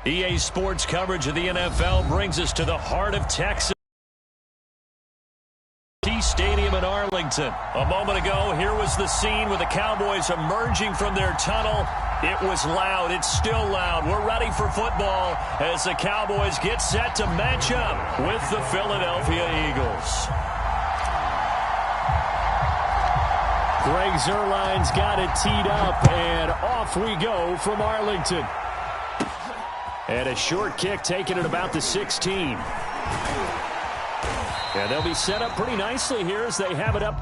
EA Sports coverage of the NFL brings us to the heart of Texas. Stadium in Arlington. A moment ago, here was the scene with the Cowboys emerging from their tunnel. It was loud. It's still loud. We're ready for football as the Cowboys get set to match up with the Philadelphia Eagles. Greg Zuerlein's got it teed up, and off we go from Arlington. And a short kick taken at about the 16. And they'll be set up pretty nicely here as they have it up.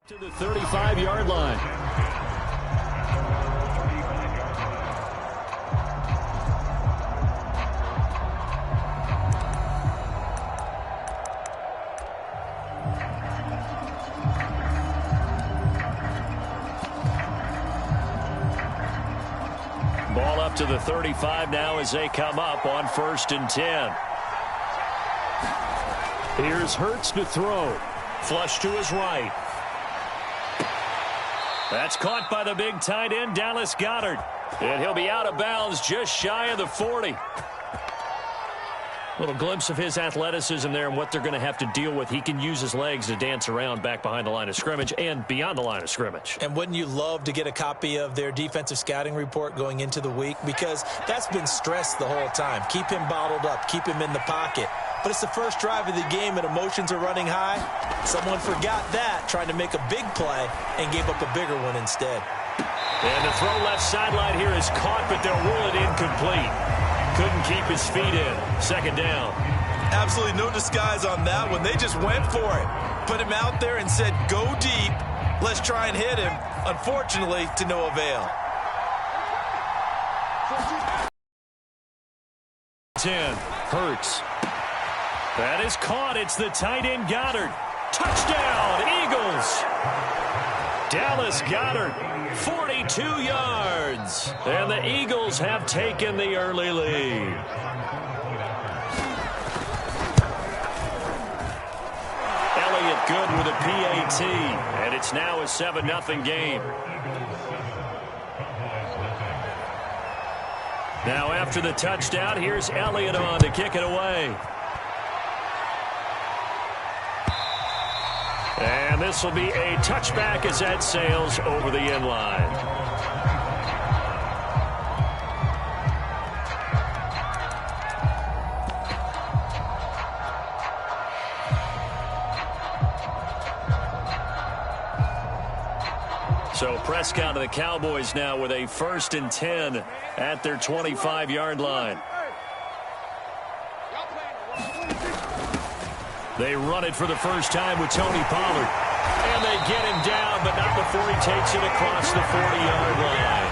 To the 35-yard line. Ball up to the 35 now as they come up on 1st and 10. Here's Hurts to throw. Flush to his right. That's caught by the big tight end, Dallas Goedert. And he'll be out of bounds just shy of the 40. Little glimpse of his athleticism there and what they're going to have to deal with. He can use his legs to dance around back behind the line of scrimmage and beyond the line of scrimmage. And wouldn't you love to get a copy of their defensive scouting report going into the week? Because that's been stressed the whole time. Keep him bottled up. Keep him in the pocket. But it's the first drive of the game and emotions are running high. Someone forgot that, trying to make a big play, and gave up a bigger one instead. And the throw left sideline here is caught, but they'll rule it incomplete. Couldn't keep his feet in. 2nd down. Absolutely no disguise on that one. They just went for it. Put him out there and said, go deep. Let's try and hit him. Unfortunately, to no avail. 10. Hurts. That is caught. It's the tight end Goedert. Touchdown, Eagles. Dallas Goedert, 42 yards. And the Eagles have taken the early lead. Elliott good with a PAT. And it's now a 7-0 game. Now after the touchdown, here's Elliott on to kick it away. And this will be a touchback as that sails over the end line. So Prescott of the Cowboys now with a 1st and 10 at their 25-yard line. They run it for the first time with Tony Pollard. And they get him down, but not before he takes it across the 40-yard line.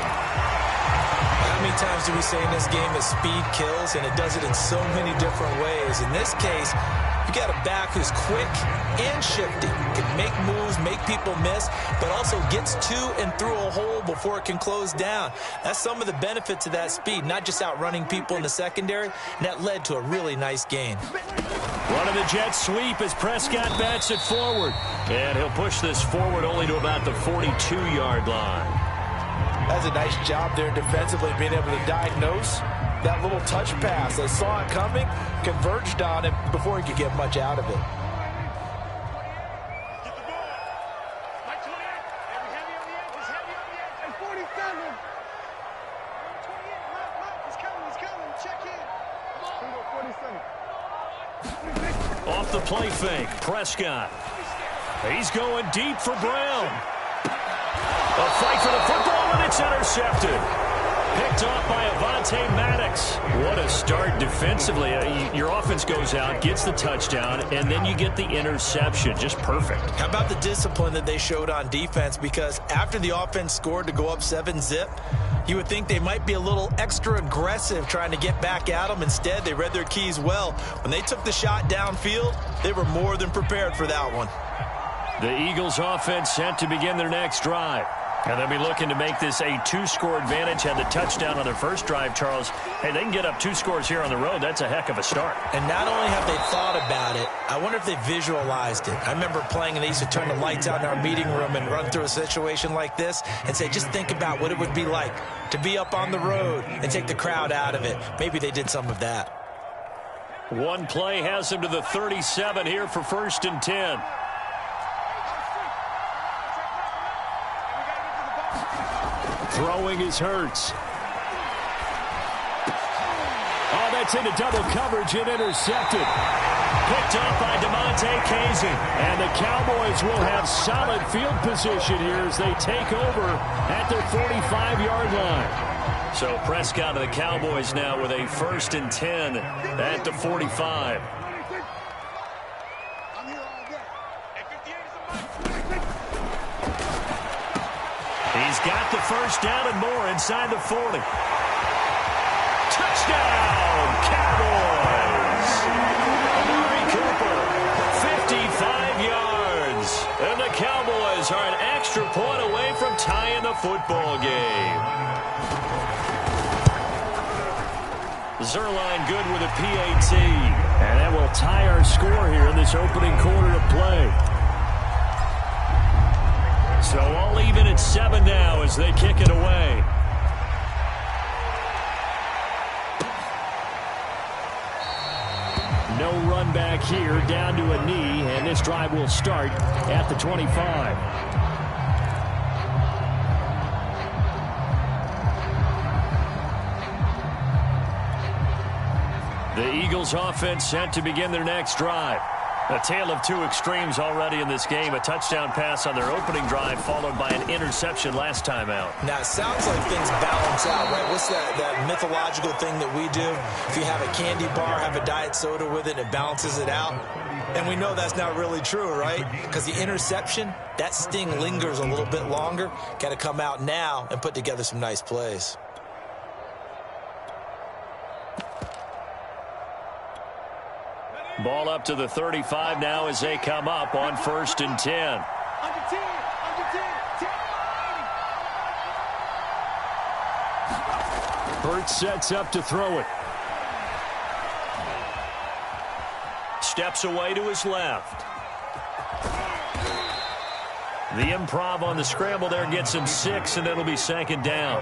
How many times do we say in this game that speed kills, and it does it in so many different ways? In this case, you got a back who's quick and shifty, can make moves, make people miss, but also gets to and through a hole before it can close down. That's some of the benefits of that speed, not just outrunning people in the secondary, and that led to a really nice gain. Running the jet sweep as Prescott bats it forward. And he'll push this forward only to about the 42-yard line. That's a nice job there defensively, being able to diagnose that little touch pass. They saw it coming, converged on it before he could get much out of it. Off the play fake, Prescott. He's going deep for Brown. A fight for the football, and it's intercepted. Picked off by Avonte Maddox. What a start defensively. Your offense goes out, gets the touchdown, and then you get the interception. Just perfect. How about the discipline that they showed on defense? Because after the offense scored to go up 7-zip, you would think they might be a little extra aggressive trying to get back at them. Instead, they read their keys well. When they took the shot downfield, they were more than prepared for that one. The Eagles offense set to begin their next drive. And they'll be looking to make this a two-score advantage. Had the touchdown on their first drive, Charles. Hey, they can get up 2 scores here on the road. That's a heck of a start. And not only have they thought about it, I wonder if they visualized it. I remember playing, and they used to turn the lights out in our meeting room and run through a situation like this and say, just think about what it would be like to be up on the road and take the crowd out of it. Maybe they did some of that. One play has them to the 37 here for 1st and 10. Throwing is Hurts. Oh, that's into double coverage and intercepted. Picked off by DeMonte Casey. And the Cowboys will have solid field position here as they take over at their 45-yard line. So Prescott and the Cowboys now with a 1st and 10 at the 45. He's got the first down and more inside the 40. Touchdown, Cowboys! Amari Cooper, 55 yards. And the Cowboys are an extra point away from tying the football game. Zerline good with a PAT. And that will tie our score here in this opening quarter of play. So all even at 7 now as they kick it away. No run back here, down to a knee, and this drive will start at the 25. The Eagles offense set to begin their next drive. A tale of 2 extremes already in this game. A touchdown pass on their opening drive followed by an interception last time out. Now, it sounds like things balance out, right? What's that mythological thing that we do? If you have a candy bar, have a diet soda with it, it balances it out. And we know that's not really true, right? Because the interception, that sting lingers a little bit longer. Got to come out now and put together some nice plays. Ball up to the 35 now as they come up on 1st and 10. Hurts sets up to throw it. Steps away to his left. The improv on the scramble there gets him 6, and it'll be 2nd down.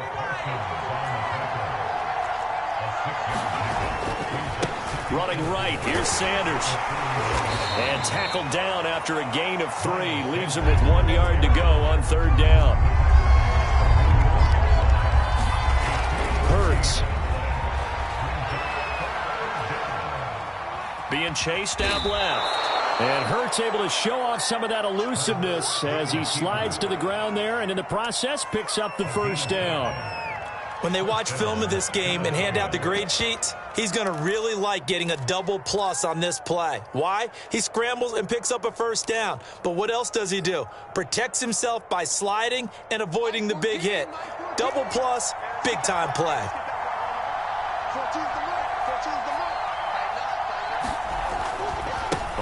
Running right, here's Sanders. And tackled down after a gain of 3. Leaves him with 1 yard to go on 3rd down. Hurts. Being chased out left. And Hurts able to show off some of that elusiveness as he slides to the ground there, and in the process picks up the 1st down. When they watch film of this game and hand out the grade sheets, he's going to really like getting a double plus on this play. Why? He scrambles and picks up a 1st down. But what else does he do? Protects himself by sliding and avoiding the big hit. Double plus, big-time play.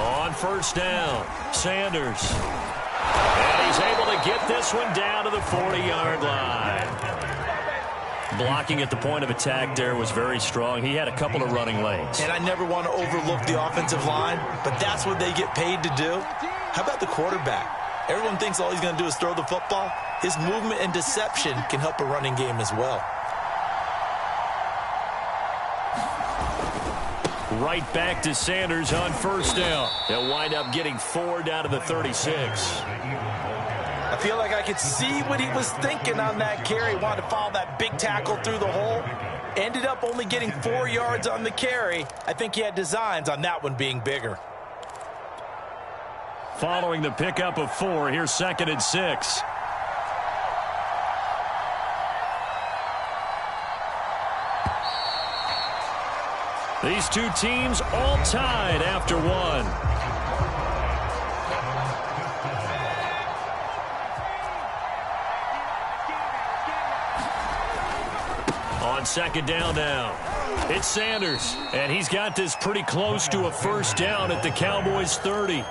On 1st down, Sanders. And he's able to get this one down to the 40-yard line. Blocking at the point of attack there was very strong. He had a couple of running lanes. And I never want to overlook the offensive line, but that's what they get paid to do. How about the quarterback? Everyone thinks all he's going to do is throw the football. His movement and deception can help a running game as well. Right back to Sanders on 1st down. They'll wind up getting 4 down to the 36. I feel like I could see what he was thinking on that carry. Wanted to follow that big tackle through the hole. Ended up only getting 4 yards on the carry. I think he had designs on that one being bigger. Following the pickup of 4, here's 2nd and 6. These two teams all tied after one. On second down now, it's Sanders, and he's got this pretty close to a first down at the Cowboys' 30.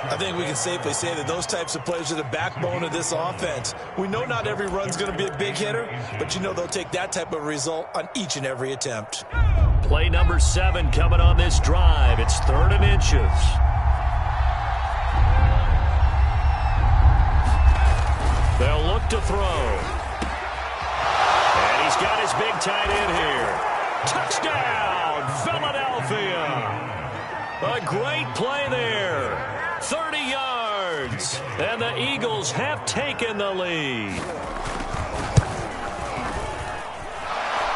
I think we can safely say that those types of plays are the backbone of this offense. We know not every run's going to be a big hitter, but you know they'll take that type of result on each and every attempt. Play number 7 coming on this drive. It's 3rd and inches. They'll look to throw. And he's got his big tight end here. Touchdown, Philadelphia. A great play there. 30 yards, and the Eagles have taken the lead.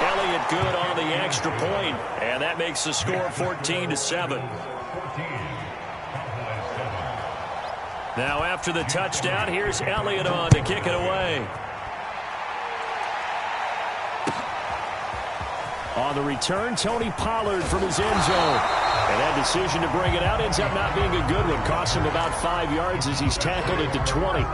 Elliott good on the extra point, and that makes the score 14-7. Now after the touchdown, here's Elliott on to kick it away. On the return, Tony Pollard from his end zone. And that decision to bring it out ends up not being a good one. Costs him about 5 yards as he's tackled at the 20.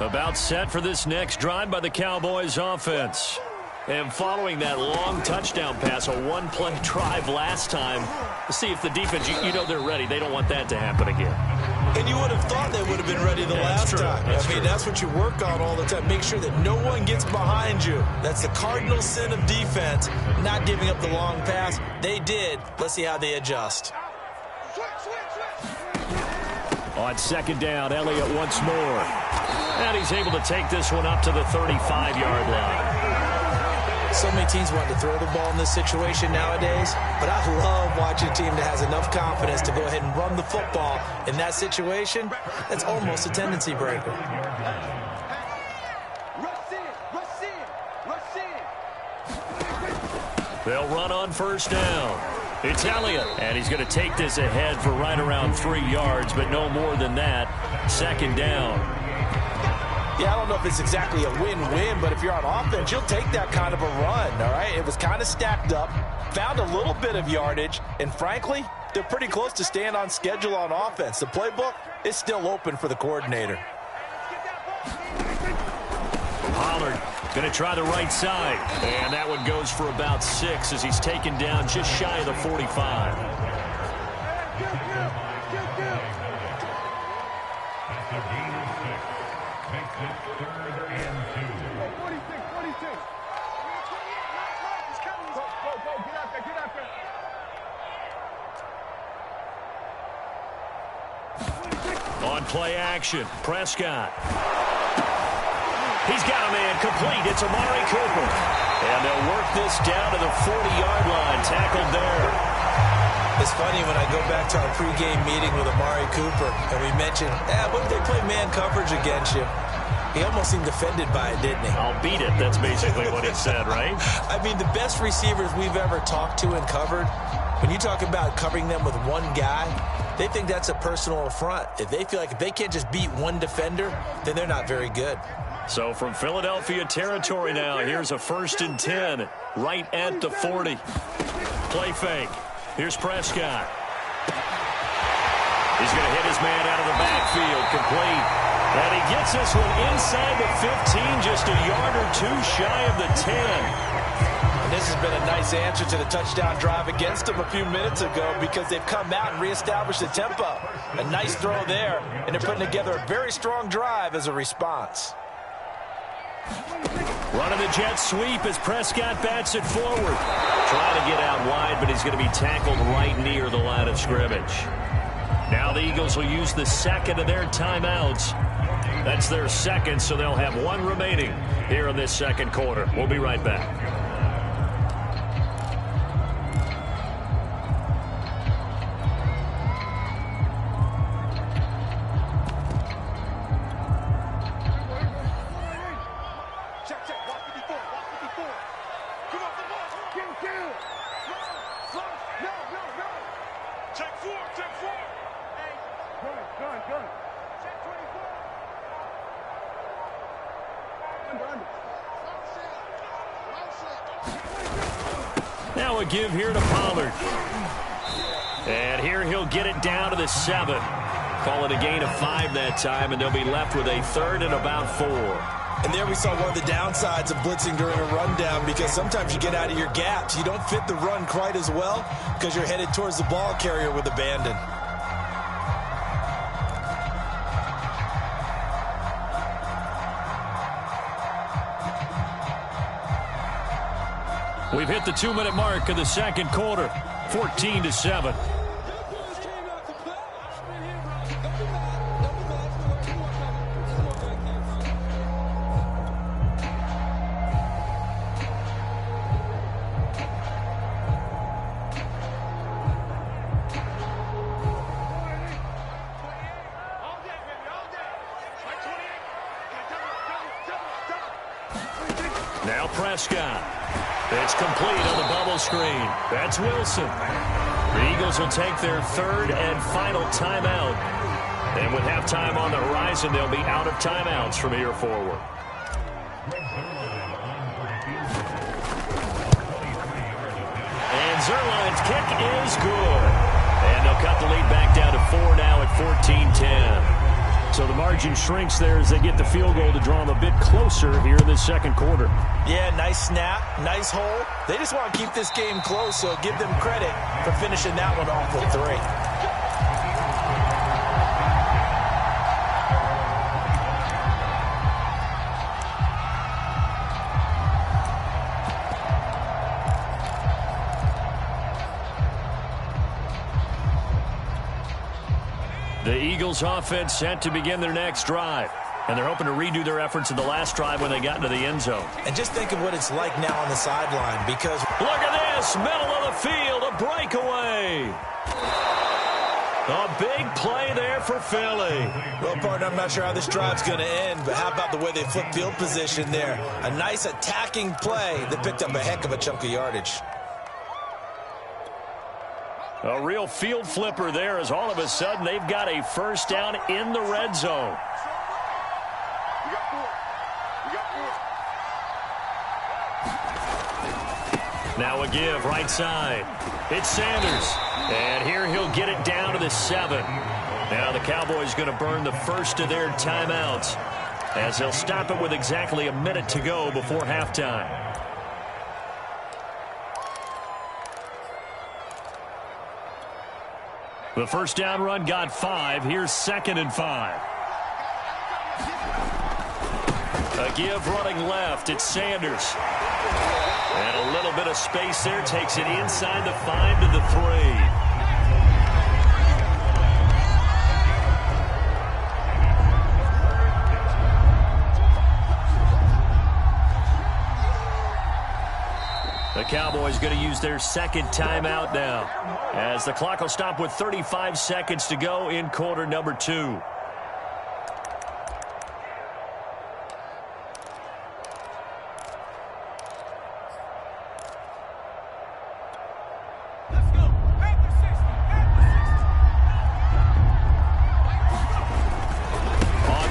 About set for this next drive by the Cowboys offense. And following that long touchdown pass, a one-play drive last time, to see if the defense, you know they're ready. They don't want that to happen again. And you would have thought they would have been ready the last time. I mean, that's what you work on all the time. Make sure that no one gets behind you. That's the cardinal sin of defense, not giving up the long pass. They did. Let's see how they adjust. On second down, Elliott once more. And he's able to take this one up to the 35-yard line. So many teams want to throw the ball in this situation nowadays, but I love watching a team that has enough confidence to go ahead and run the football. In that situation, that's almost a tendency breaker. They'll run on first down. It's Elliott, and he's going to take this ahead for right around 3 yards, but no more than that. Second down. Yeah, I don't know if it's exactly a win-win, but if you're on offense, you'll take that kind of a run, all right? It was kind of stacked up, found a little bit of yardage, and frankly, they're pretty close to staying on schedule on offense. The playbook is still open for the coordinator. Pollard going to try the right side, and that one goes for about 6 as he's taken down just shy of the 45. On play action, Prescott. He's got a man complete. It's Amari Cooper. And they'll work this down to the 40-yard line. Tackled there. It's funny when I go back to our pregame meeting with Amari Cooper, and we mentioned, what if they play man coverage against you? He almost seemed offended by it, didn't he? I'll beat it. That's basically what he said, right? I mean, the best receivers we've ever talked to and covered, when you talk about covering them with one guy, they think that's a personal affront. If they feel like if they can't just beat one defender, then they're not very good. So from Philadelphia territory now, here's a 1st and 10, right at the 40. Play fake. Here's Prescott. He's going to hit his man out of the backfield, complete. And he gets this one inside the 15, just a yard or 2 shy of the 10. And this has been a nice answer to the touchdown drive against them a few minutes ago because they've come out and reestablished the tempo. A nice throw there, and they're putting together a very strong drive as a response. Running the jet sweep as Prescott bats it forward. Trying to get out wide, but he's going to be tackled right near the line of scrimmage. Now the Eagles will use the second of their timeouts. That's their second, so they'll have 1 remaining here in this second quarter. We'll be right back. Now a give here to Pollard. And here he'll get it down to the 7. Call it a gain of 5 that time, and they'll be left with a 3rd and about 4. And there we saw one of the downsides of blitzing during a rundown, because sometimes you get out of your gaps. You don't fit the run quite as well because you're headed towards the ball carrier with abandon. We've hit the 2-minute mark of the second quarter, 14-7. Now Prescott. It's complete on the bubble screen. That's Wilson. The Eagles will take their 3rd and final timeout. And with halftime on the horizon, they'll be out of timeouts from here forward. And Zerline's kick is good. And they'll cut the lead back down to 4 now at 14-10. So the margin shrinks there as they get the field goal to draw them a bit closer here in this second quarter. Yeah, nice snap, nice hole. They just want to keep this game close, so give them credit for finishing that one off with 3. The Eagles offense set to begin their next drive. And they're hoping to redo their efforts in the last drive when they got into the end zone. And just think of what it's like now on the sideline, because look at this, middle of the field, a breakaway. A big play there for Philly. Well, partner, I'm not sure how this drive's going to end, but how about the way they flip field position there? A nice attacking play that picked up a heck of a chunk of yardage. A real field flipper there, as all of a sudden they've got a first down in the red zone. Now a give, right side. It's Sanders. And here he'll get it down to the 7. Now the Cowboys going to burn the first of their timeouts, as they'll stop it with exactly a minute to go before halftime. The first down run got 5. Here's 2nd and 5. A give running left. It's Sanders. And a little bit of space there. Takes it inside the 5 to the 3. The Cowboys going to use their 2nd timeout now, as the clock will stop with 35 seconds to go in quarter number 2. On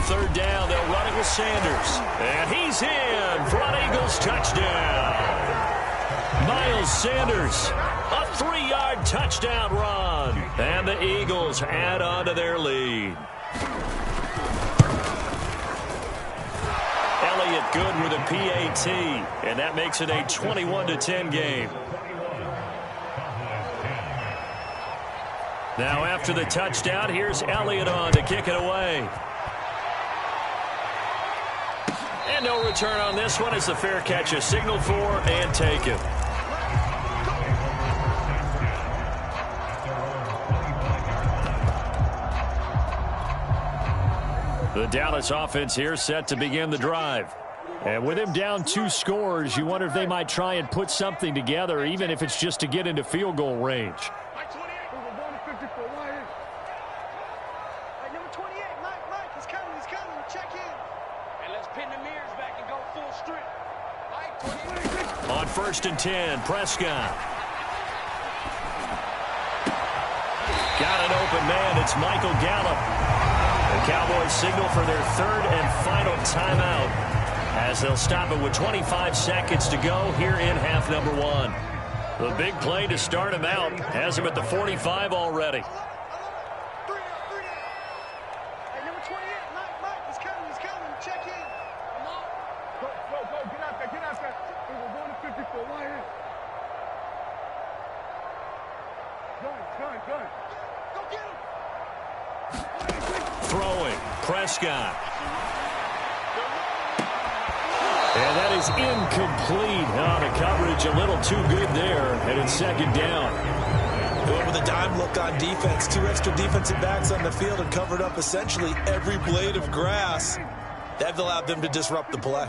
3rd down, they'll run it with Sanders. And he's in for an Eagles touchdown. Miles Sanders, a 3-yard touchdown run. And the Eagles add on to their lead. Elliott good with a PAT, and that makes it a 21-10 game. Now after the touchdown, here's Elliott on to kick it away. And no return on this one as the fair catch is signaled for and taken. The Dallas offense here set to begin the drive. And with him down 2 scores, you wonder if they might try and put something together, even if it's just to get into field goal range. On 1st and 10, Prescott. Got an open man. It's Michael Gallup. The Cowboys signal for their third and final timeout as they'll stop it with 25 seconds to go here in half number one. The big play to start him out has him at the 45 already. Throwing, Prescott. And that is incomplete. The coverage a little too good there, and it's second down. Going with a dime look on defense. 2 extra defensive backs on the field and covered up essentially every blade of grass. That allowed them to disrupt the play.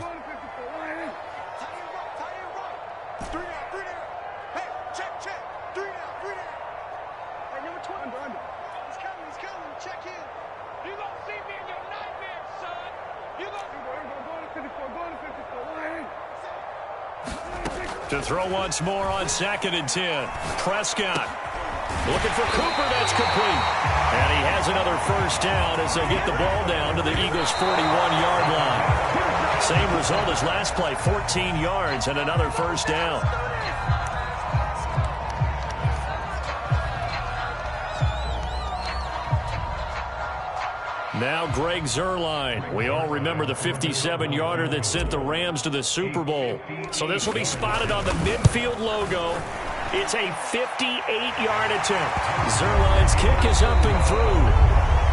To throw once more on 2nd and 10. Prescott looking for Cooper. That's complete. And he has another first down as they get the ball down to the Eagles' 41-yard line. Same result as last play, 14 yards and another first down. Now Greg Zuerlein. We all remember the 57-yarder that sent the Rams to the Super Bowl. So this will be spotted on the midfield logo. It's a 58-yard attempt. Zuerlein's kick is up and through.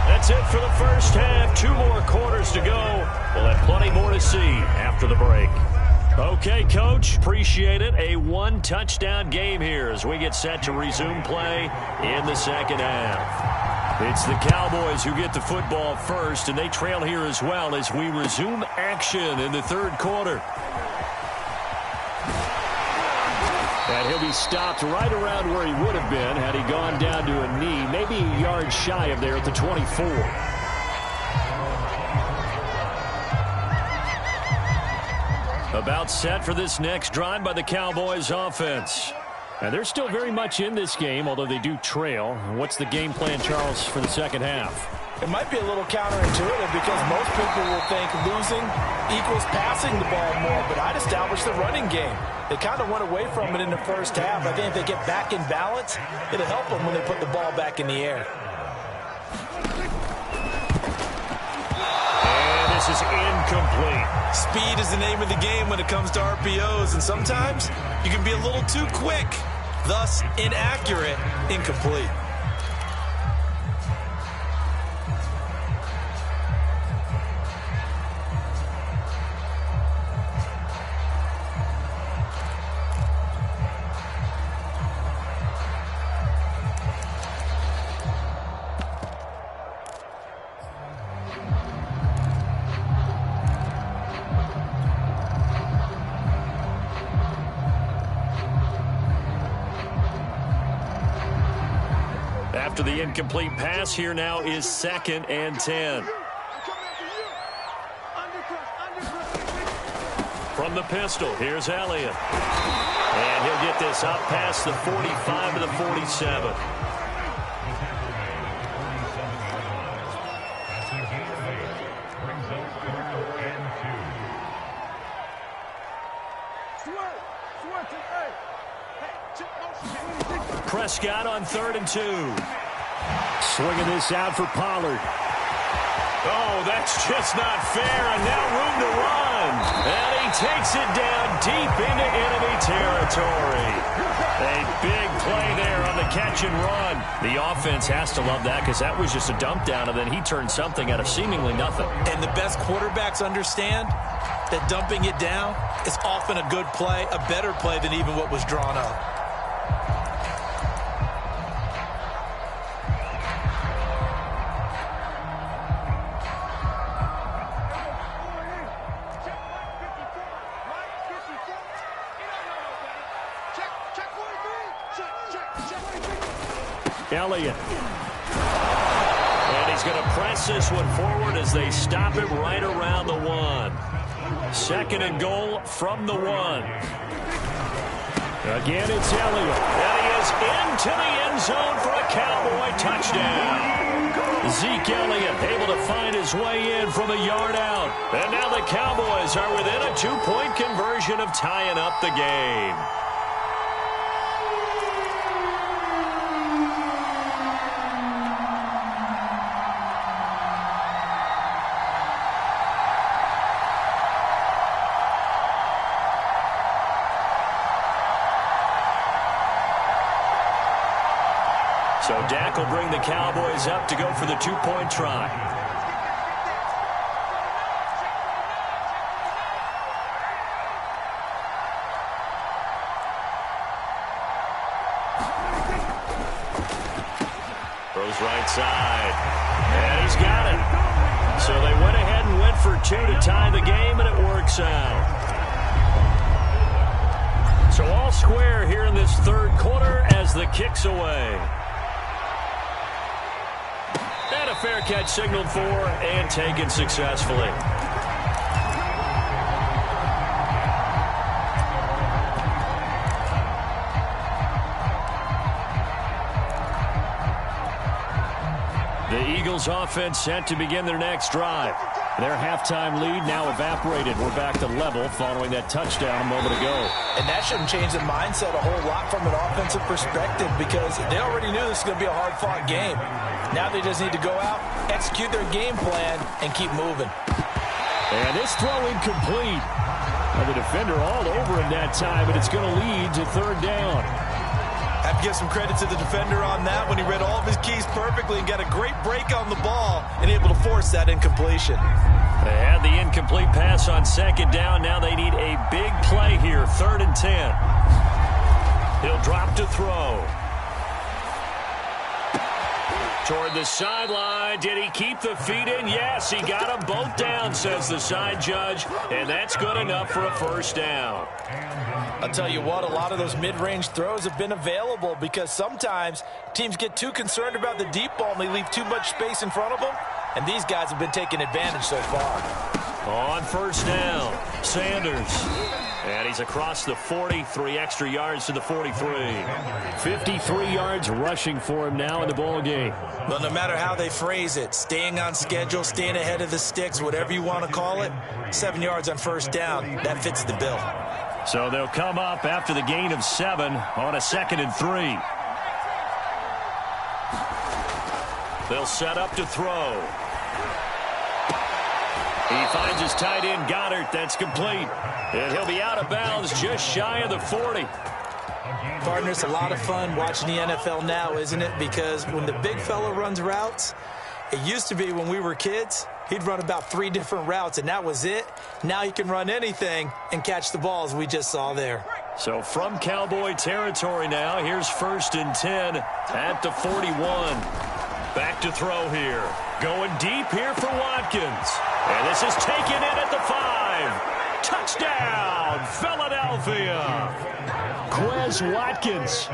That's it for the first half. 2 more quarters to go. We'll have plenty more to see after the break. Okay, Coach, appreciate it. A 1-touchdown game here as we get set to resume play in the second half. It's the Cowboys who get the football first, and they trail here as well as we resume action in the third quarter. And he'll be stopped right around where he would have been had he gone down to a knee, maybe a yard shy of there at the 24. About set for this next drive by the Cowboys offense. And they're still very much in this game, although they do trail. What's the game plan, Charles, for the second half? It might be a little counterintuitive because most people will think losing equals passing the ball more, but I'd establish the running game. They kind of went away from it in the first half. I think if they get back in balance, it'll help them when they put the ball back in the air. And this is incomplete. Speed is the name of the game when it comes to RPOs, and sometimes you can be a little too quick, thus inaccurate, incomplete. After the incomplete pass, here now is 2nd and 10. From the pistol, here's Elliott. And he'll get this up past the 45 to the 47. Prescott on 3rd and 2. Swinging this out for Pollard. Oh, that's just not fair, and now room to run. And he takes it down deep into enemy territory. A big play there on the catch and run. The offense has to love that because that was just a dump down, and then he turned something out of seemingly nothing. And the best quarterbacks understand that dumping it down is often a good play, a better play than even what was drawn up. Elliott. And he's going to press this one forward as they stop him right around the 1. 2nd and goal from the 1. Again, it's Elliott. And he is into the end zone for a Cowboy touchdown. Zeke Elliott able to find his way in from a yard out. And now the Cowboys are within a 2-point conversion of tying up the game. So Dak will bring the Cowboys up to go for the 2-point try. Throws right side. And he's got it. So they went ahead and went for 2 to tie the game, and it works out. So all square here in this third quarter as the kick's away. And a fair catch signaled for and taken successfully. The Eagles offense set to begin their next drive. Their halftime lead now evaporated. We're back to level following that touchdown a moment ago. And that shouldn't change the mindset a whole lot from an offensive perspective because they already knew this was going to be a hard-fought game. Now they just need to go out, execute their game plan, and keep moving. And this throw incomplete. Well, the defender all over him that time, but it's going to lead to third down. Have to give some credit to the defender on that when he read all of his keys perfectly and got a great break on the ball and able to force that incompletion. They had the incomplete pass on second down. Now they need a big play here, 3rd and 10. He'll drop to throw. Toward the sideline. Did he keep the feet in? Yes, he got them both down, says the side judge, and that's good enough for a first down. I'll tell you what, a lot of those mid-range throws have been available because sometimes teams get too concerned about the deep ball and they leave too much space in front of them, and these guys have been taking advantage so far. On first down, Sanders. And he's across the 40, 3 extra yards to the 43. 53 yards rushing for him now in the ball game. Well, no matter how they phrase it, staying on schedule, staying ahead of the sticks, whatever you want to call it, 7 yards on first down, that fits the bill. So they'll come up after the gain of 7 on a 2nd and 3. They'll set up to throw. He finds his tight end, Goddard. That's complete. And he'll be out of bounds just shy of the 40. Partner, it's a lot of fun watching the NFL now, isn't it? Because when the big fella runs routes, it used to be when we were kids, he'd run about 3 different routes, and that was it. Now he can run anything and catch the balls we just saw there. So from Cowboy territory now, here's 1st and 10 at the 41. Back to throw here. Going deep here for Watkins. And this is taken in at the 5. Touchdown, Philadelphia. Quez Watkins,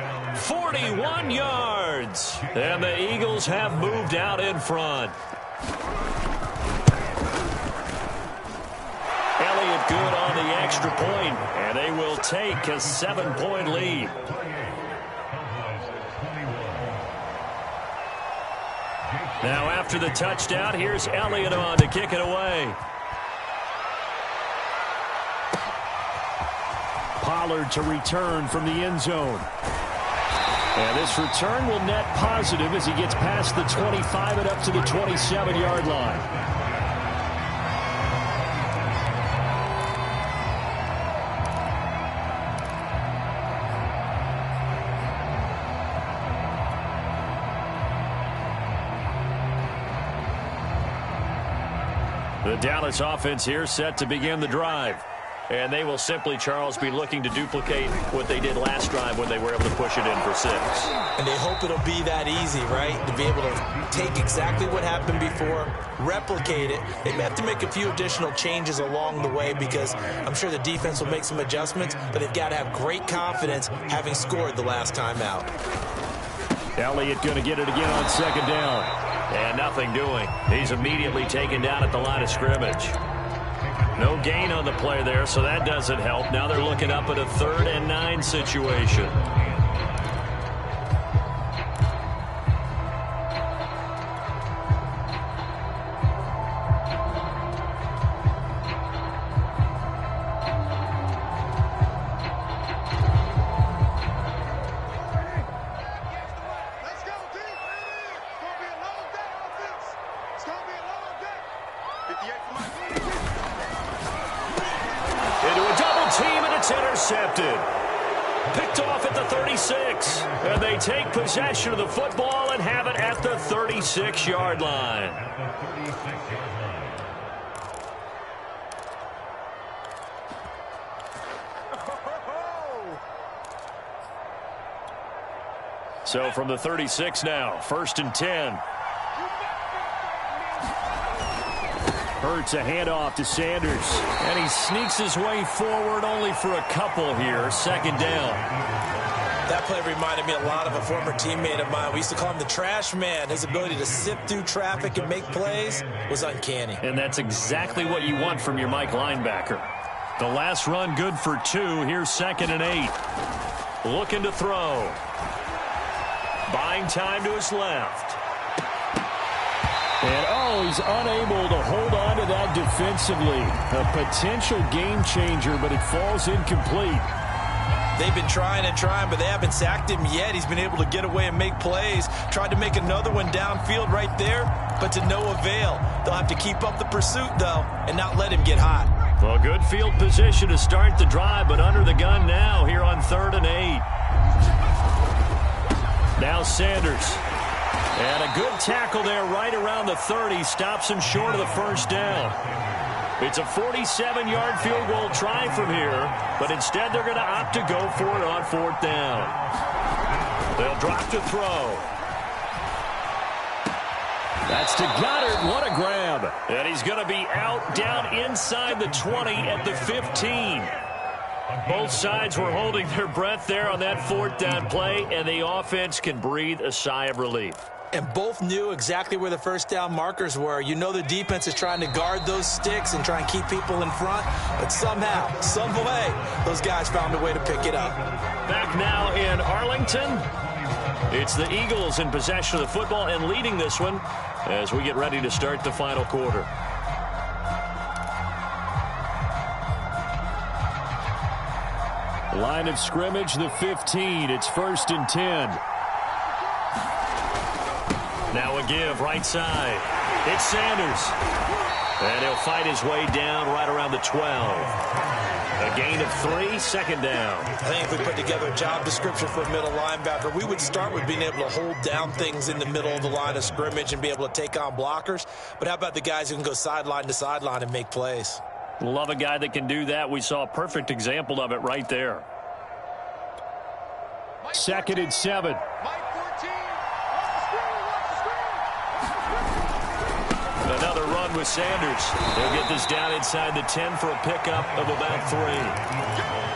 41 yards. And the Eagles have moved out in front. Elliott good on the extra point, and they will take a 7-point lead. Now after the touchdown, here's Elliott on to kick it away. Pollard to return from the end zone. And this return will net positive as he gets past the 25 and up to the 27-yard line. The Dallas offense here set to begin the drive. And they will simply, Charles, be looking to duplicate what they did last drive when they were able to push it in for 6. And they hope it'll be that easy, right? To be able to take exactly what happened before, replicate it. They may have to make a few additional changes along the way because I'm sure the defense will make some adjustments, but they've got to have great confidence having scored the last time out. Elliott going to get it again on 2nd down. And nothing doing. He's immediately taken down at the line of scrimmage. No gain on the play there, so that doesn't help. Now they're looking up at a 3rd and 9 situation. intercepted. Picked off at the 36. And they take possession of the football and have it at the 36-yard line. So from the 36 now, 1st and 10. Hurts a handoff to Sanders. And he sneaks his way forward only for a couple here. 2nd down. That play reminded me a lot of a former teammate of mine. We used to call him the trash man. His ability to sift through traffic and make plays was uncanny. And that's exactly what you want from your Mike linebacker. The last run good for 2. Here's 2nd and 8. Looking to throw. Buying time to his left. And, he's unable to hold on to that defensively. A potential game changer, but it falls incomplete. They've been trying and trying, but they haven't sacked him yet. He's been able to get away and make plays. Tried to make another one downfield right there, but to no avail. They'll have to keep up the pursuit, though, and not let him get hot. Well, good field position to start the drive, but under the gun now here on 3rd and 8. Now Sanders. And a good tackle there right around the 30. Stops him short of the 1st down. It's a 47-yard field goal try from here, but instead they're going to opt to go for it on 4th down. They'll drop to throw. That's to Goddard. What a grab. And he's going to be out down inside the 20 at the 15. Both sides were holding their breath there on that 4th down play, and the offense can breathe a sigh of relief. And both knew exactly where the 1st down markers were. You know the defense is trying to guard those sticks and try and keep people in front, but somehow, some way, those guys found a way to pick it up. Back now in Arlington. It's the Eagles in possession of the football and leading this one as we get ready to start the final quarter. Line of scrimmage, the 15. It's 1st and 10. Now a give right side. It's Sanders. And he'll fight his way down right around the 12. A gain of 3, 2nd down. I think if we put together a job description for a middle linebacker, we would start with being able to hold down things in the middle of the line of scrimmage and be able to take on blockers. But how about the guys who can go sideline to sideline and make plays? Love a guy that can do that. We saw a perfect example of it right there. 2nd and 7. Another run with Sanders. They'll get this down inside the 10 for a pickup of about 3.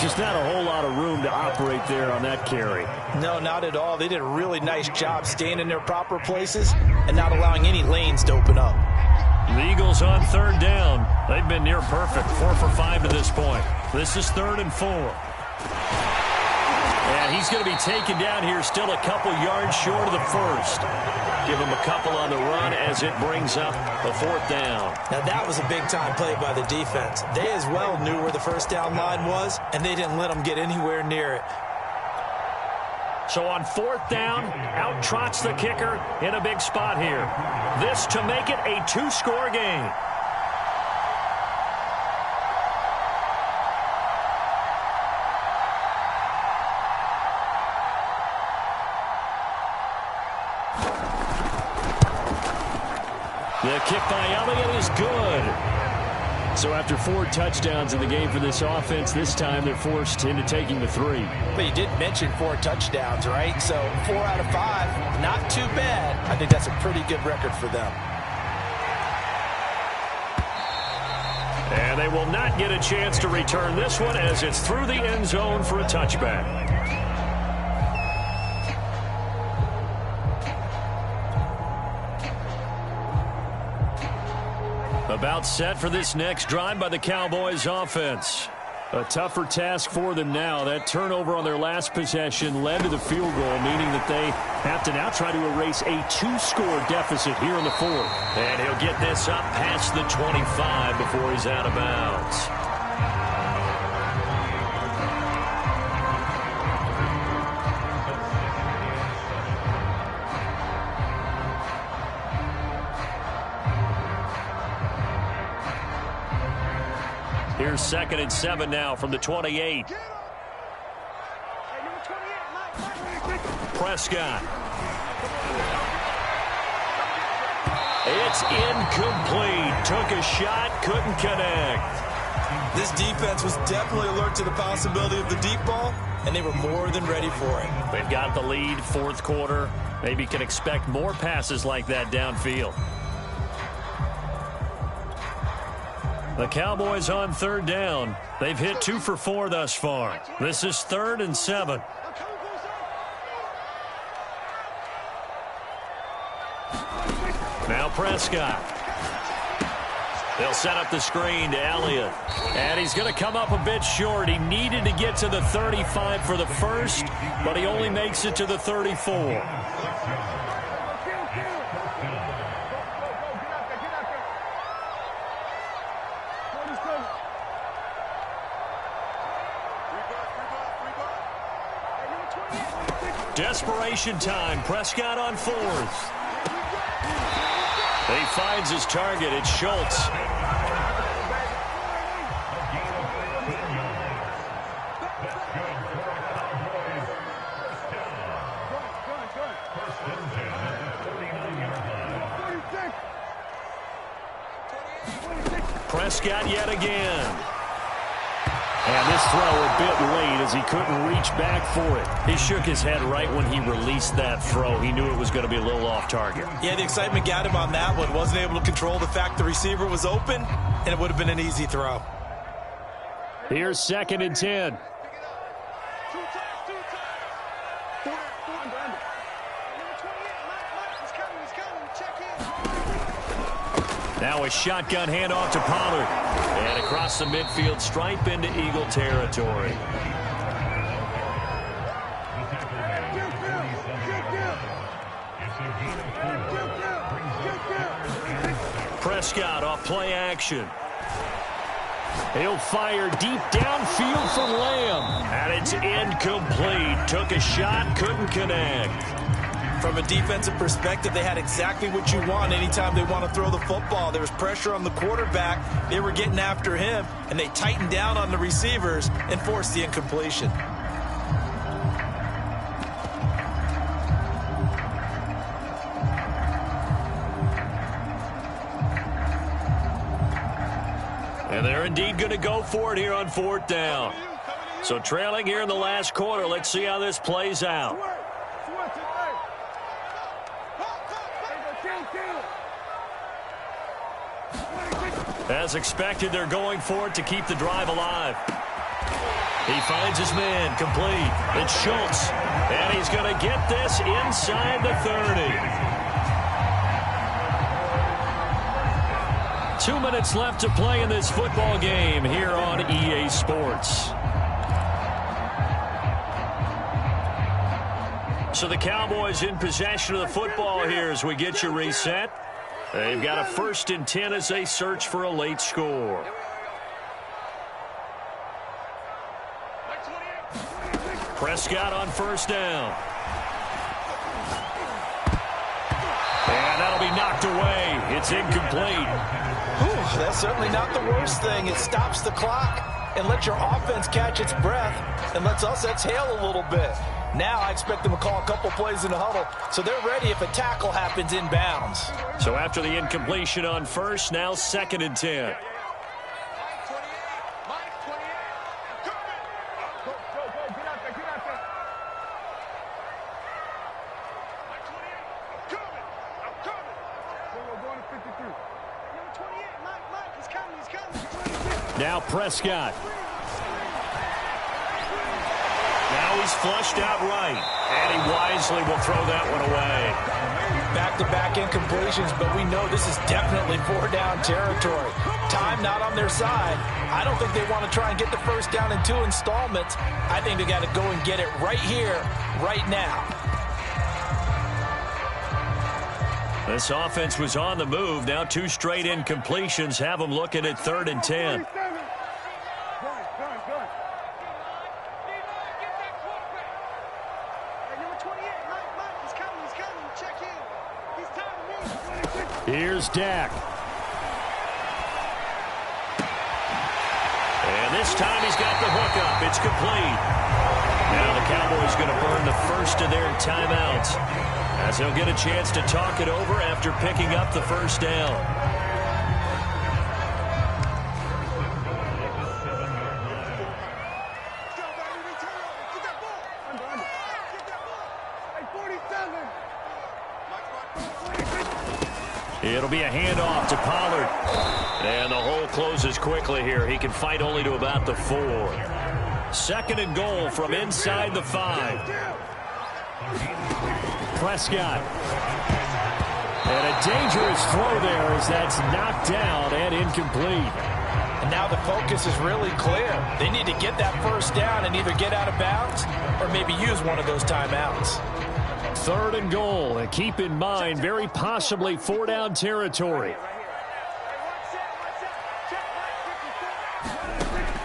Just not a whole lot of room to operate there on that carry. No, not at all. They did a really nice job staying in their proper places and not allowing any lanes to open up. The Eagles on 3rd down. They've been near perfect. 4 for 5 to this point. This is 3rd and 4. And he's going to be taken down here still a couple yards short of the 1st. Give him a couple on the run as it brings up a 4th down. Now that was a big-time play by the defense. They as well knew where the 1st down line was, and they didn't let them get anywhere near it. So on 4th down, out trots the kicker in a big spot here. This to make it a 2-score game. The kick by Elliott is good. So after 4 touchdowns in the game for this offense, this time they're forced into taking the 3. But you did mention 4 touchdowns, right? So 4 out of 5, not too bad. I think that's a pretty good record for them. And they will not get a chance to return this one as it's through the end zone for a touchback. About set for this next drive by the Cowboys offense. A tougher task for them now. That turnover on their last possession led to the field goal, meaning that they have to now try to erase a 2-score deficit here in the 4th. And he'll get this up past the 25 before he's out of bounds. Here's 2nd and 7 now from the 28. Prescott. It's incomplete. Took a shot, couldn't connect. This defense was definitely alert to the possibility of the deep ball, and they were more than ready for it. They've got the lead, fourth quarter. Maybe can expect more passes like that downfield. The Cowboys on third down. They've hit 2 for 4 thus far. This is 3rd and 7. Now Prescott. They'll set up the screen to Elliott. And he's going to come up a bit short. He needed to get to the 35 for the first, but he only makes it to the 34. Desperation time. Prescott on 4th. He finds his target. It's Schultz. Prescott yet again. And this throw a bit late as he couldn't reach back for it. He shook his head right when he released that throw. He knew it was going to be a little off target. Yeah, the excitement got him on that one. Wasn't able to control the fact the receiver was open, and it would have been an easy throw. Here's 2nd and 10. Now a shotgun handoff to Pollard. And across the midfield stripe into Eagle territory. Prescott off play action. He'll fire deep downfield for Lamb. And it's incomplete. Took a shot, couldn't connect. From a defensive perspective, they had exactly what you want anytime they want to throw the football. There was pressure on the quarterback. They were getting after him, and they tightened down on the receivers and forced the incompletion. And they're indeed going to go for it here on 4th down. So trailing here in the last quarter. Let's see how this plays out. As expected, they're going for it to keep the drive alive. He finds his man, complete. It's Schultz, and he's going to get this inside the 30. 2 minutes left to play in this football game here on EA Sports. So the Cowboys in possession of the football here as we get you reset. They've got a 1st and 10 as they search for a late score. Prescott on 1st down. And that'll be knocked away. It's incomplete. Whew, that's certainly not the worst thing. It stops the clock and lets your offense catch its breath and lets us exhale a little bit. Now I expect them to call a couple plays in the huddle, so they're ready if a tackle happens inbounds. So after the incompletion on 1st, now 2nd and 10. Now Prescott. Now he's flushed out right, and he wisely will throw that one away. Back-to-back incompletions, but we know this is definitely 4-down territory. Time not on their side. I don't think they want to try and get the 1st down in 2 installments. I think they got to go and get it right here, right now. This offense was on the move. Now 2 straight incompletions have them looking at 3rd and 10. Here's Dak. And this time he's got the hookup. It's complete. Now the Cowboys going to burn the first of their timeouts, as he'll get a chance to talk it over after picking up the first down. It'll be a handoff to Pollard. And the hole closes quickly here. He can fight only to about the 4. 2nd and goal from inside the 5. Prescott. And a dangerous throw there as that's knocked down and incomplete. And now the focus is really clear. They need to get that first down and either get out of bounds or maybe use one of those timeouts. 3rd and goal, and keep in mind, very possibly 4-down territory.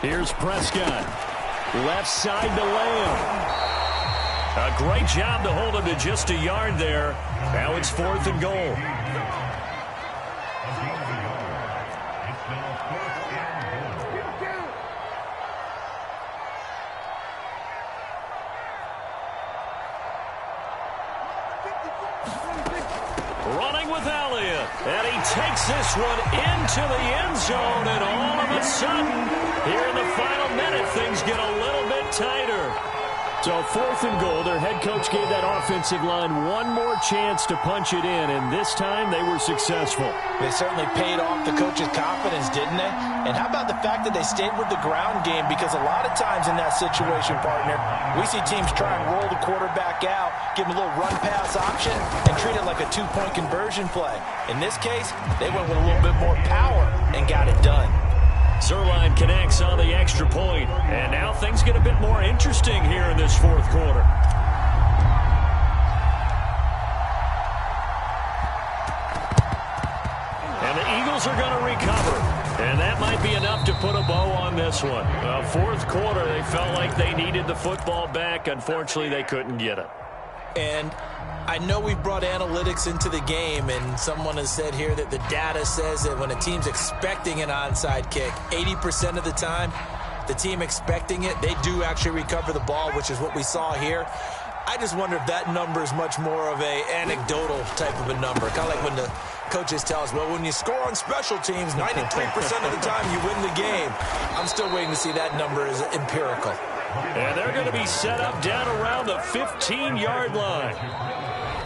Here's Prescott. Left side to Lamb. A great job to hold him to just a yard there. Now it's 4th and goal. Running with Elliott, and he takes this one into the end zone, and all of a sudden, here in the final minute, things get a little bit tighter. So 4th and goal, their head coach gave that offensive line one more chance to punch it in, and this time they were successful. They certainly paid off the coach's confidence, didn't they? And how about the fact that they stayed with the ground game? Because a lot of times in that situation, partner, we see teams try and roll the quarterback out, give him a little run-pass option, and treat it like a 2-point conversion play. In this case, they went with a little bit more power and got it done. Zuerlein connects on the extra point, and now things get a bit more interesting here in this 4th quarter. And the Eagles are going to recover, and that might be enough to put a bow on this one. 4th quarter, they felt like they needed the football back. Unfortunately, they couldn't get it. And I know we've brought analytics into the game, and someone has said here that the data says that when a team's expecting an onside kick, 80% of the time, the team expecting it, they do actually recover the ball, which is what we saw here. I just wonder if that number is much more of a anecdotal type of a number. Kind of like when the coaches tell us, well, when you score on special teams, 93% of the time you win the game. I'm still waiting to see that number is empirical. And they're going to be set up down around the 15-yard line.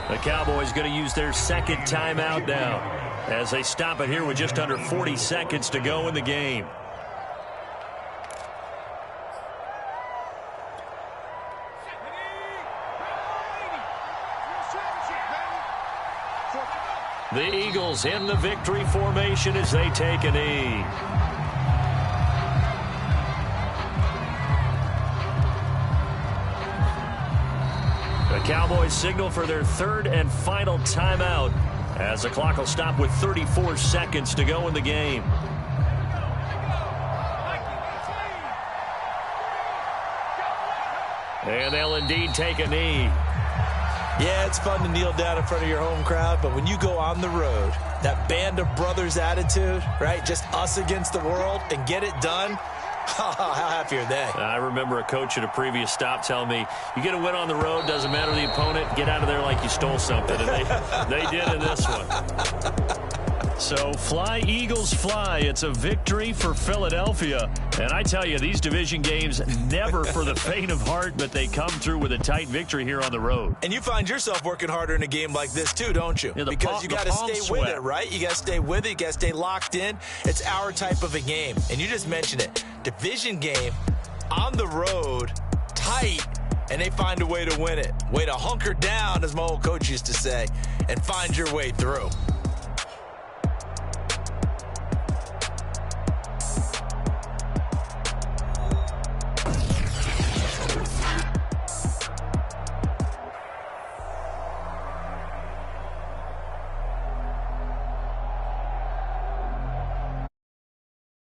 The Cowboys going to use their 2nd timeout now as they stop it here with just under 40 seconds to go in the game. The Eagles in the victory formation as they take a knee. The Cowboys signal for their 3rd and final timeout as the clock will stop with 34 seconds to go in the game. And they'll indeed take a knee. Yeah, it's fun to kneel down in front of your home crowd, but when you go on the road, that band of brothers attitude, right, just us against the world, and get it done, how happy are they? I remember a coach at a previous stop telling me, you get a win on the road, doesn't matter the opponent, get out of there like you stole something. And they did in this one. So fly, Eagles, fly. It's a victory for Philadelphia. And I tell you, these division games, never for the faint of heart, but they come through with a tight victory here on the road. And you find yourself working harder in a game like this too, don't you? Yeah, because you got to stay with it, right? You got to stay with it. You got to stay locked in. It's our type of a game. And you just mentioned it. Division game, on the road, tight, and they find a way to win it. Way to hunker down, as my old coach used to say, and find your way through.